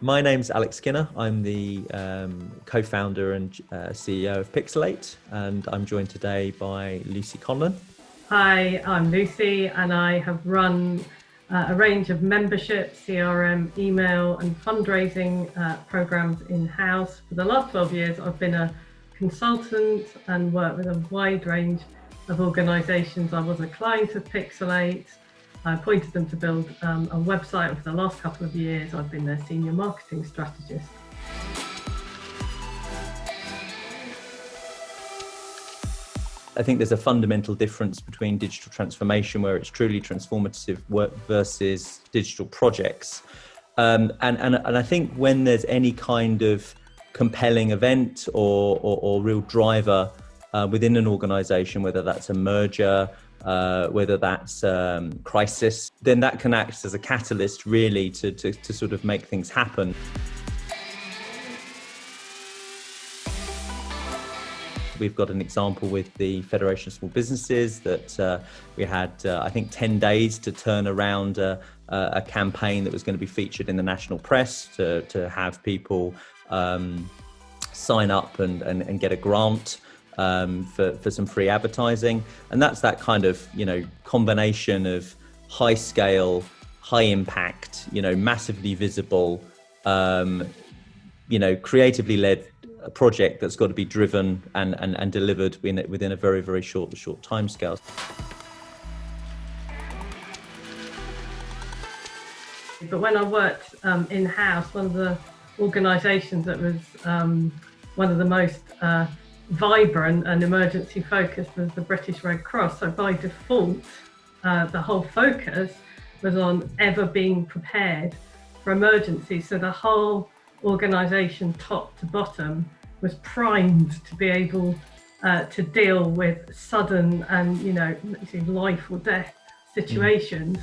My name's Alex Skinner. I'm the co-founder and CEO of Pixl8, and I'm joined today by Lucy Conlan. Hi, I'm Lucy, and I have run a range of membership, CRM, email and fundraising programs in-house. For the last 12 years, I've been a consultant and worked with a wide range of organisations. I was a client of Pixl8. I appointed them to build a website, and for the last couple of years, I've been their senior marketing strategist. I think there's a fundamental difference between digital transformation, where it's truly transformative work, versus digital projects. And I think when there's any kind of compelling event or real driver within an organisation, whether that's a merger, whether that's crisis, then that can act as a catalyst really to sort of make things happen. We've got an example with the Federation of Small Businesses that we had, I think, 10 days to turn around a campaign that was going to be featured in the national press to have people sign up and get a grant for some free advertising. And that's that kind of, combination of high scale, high impact, massively visible, creatively led a project that's got to be driven and delivered within a very, very short timescale. But when I worked in-house, one of the organisations that was one of the most vibrant and emergency focused was the British Red Cross. So by default, the whole focus was on ever being prepared for emergencies. So the whole organisation, top to bottom, was primed to be able to deal with sudden and life or death situations.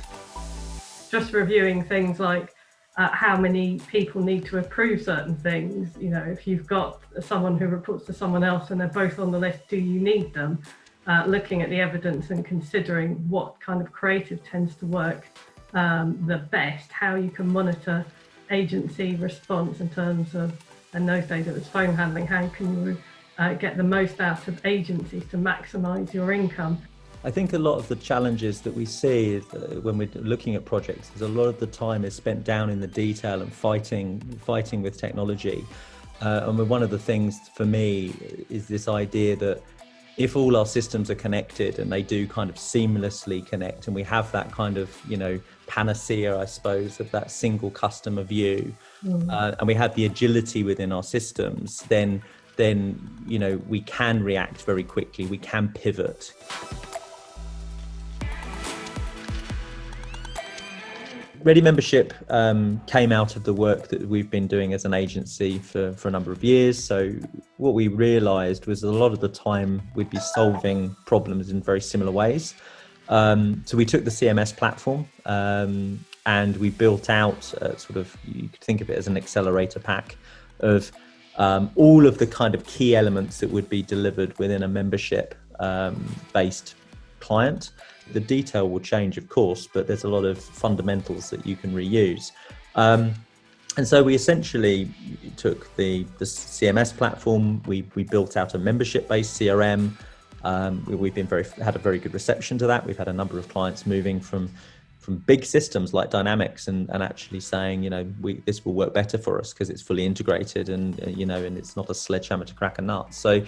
Just reviewing things like how many people need to approve certain things. If you've got someone who reports to someone else and they're both on the list, do you need them? Looking at the evidence and considering what kind of creative tends to work the best, how you can monitor agency response in terms of, in those days it was phone handling, how can you get the most out of agencies to maximise your income. I think a lot of the challenges that we see when we're looking at projects is a lot of the time is spent down in the detail and fighting with technology. And one of the things for me is this idea that if all our systems are connected and they do kind of seamlessly connect, and we have that kind of, panacea, I suppose, of that single customer view, and we have the agility within our systems, then we can react very quickly, we can pivot. Ready Membership came out of the work that we've been doing as an agency for a number of years. So what we realized was a lot of the time we'd be solving problems in very similar ways. So we took the CMS platform and we built out you could think of it as an accelerator pack of all of the kind of key elements that would be delivered within a membership based client. The detail will change, of course, but there's a lot of fundamentals that you can reuse. And so we essentially took the CMS platform, we built out a membership-based CRM. We've had a very good reception to that. We've had a number of clients moving from big systems like Dynamics and actually saying, this will work better for us because it's fully integrated and and it's not a sledgehammer to crack a nut. So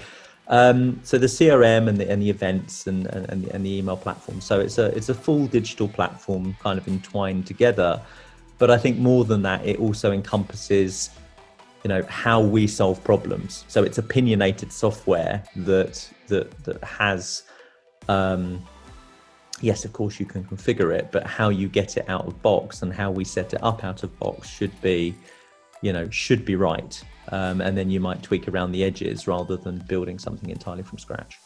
the CRM and the events and the email platform. So it's a full digital platform kind of entwined together. But I think more than that, it also encompasses, how we solve problems. So it's opinionated software that has, yes, of course you can configure it, but how you get it out of box and how we set it up out of box should be right. And then you might tweak around the edges rather than building something entirely from scratch.